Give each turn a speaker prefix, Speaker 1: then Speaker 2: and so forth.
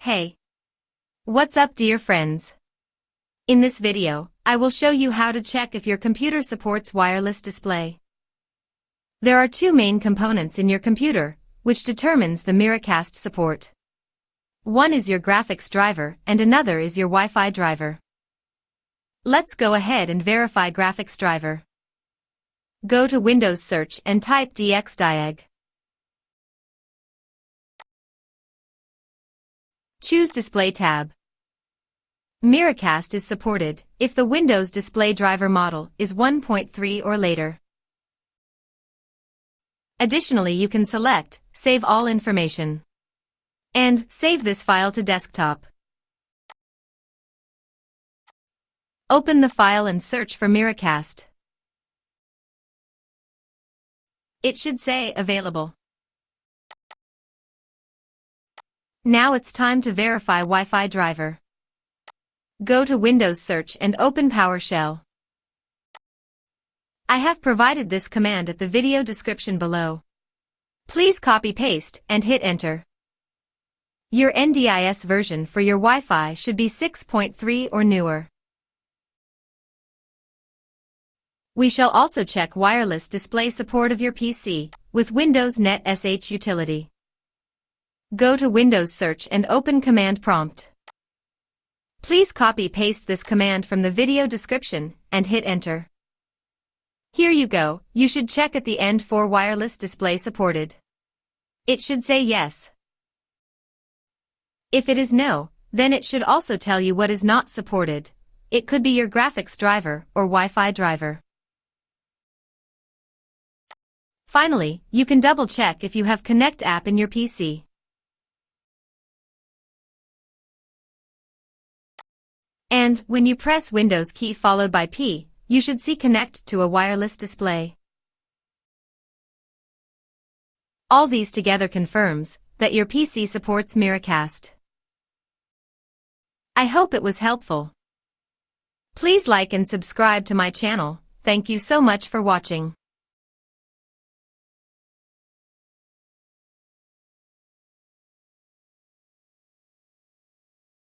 Speaker 1: Hey! What's up, dear friends? In this video, I will show you how to check if your computer supports wireless display. There are two main components in your computer, which determines the Miracast support. One is your graphics driver and another is your Wi-Fi driver. Let's go ahead and verify graphics driver. Go to Windows Search and type DXDiag. Choose Display tab. Miracast is supported if the Windows display driver model is 1.3 or later. Additionally, you can select Save All Information and save this file to desktop. Open the file and search for Miracast. It should say Available. Now it's time to verify Wi-Fi driver. Go to Windows Search and open PowerShell. I have provided this command at the video description below. Please copy-paste and hit Enter. Your NDIS version for your Wi-Fi should be 6.3 or newer. We shall also check wireless display support of your PC with Windows Net SH utility. Go to Windows Search and open Command Prompt. Please copy-paste this command from the video description and hit Enter. Here you go, you should check at the end for wireless display supported. It should say yes. If it is no, then it should also tell you what is not supported. It could be your graphics driver or Wi-Fi driver. Finally, you can double-check if you have Connect app in your PC. And when you press Windows key followed by P, you should see Connect to a wireless display. All these together confirms that your PC supports Miracast. I hope it was helpful. Please like and subscribe to my channel. Thank you so much for watching.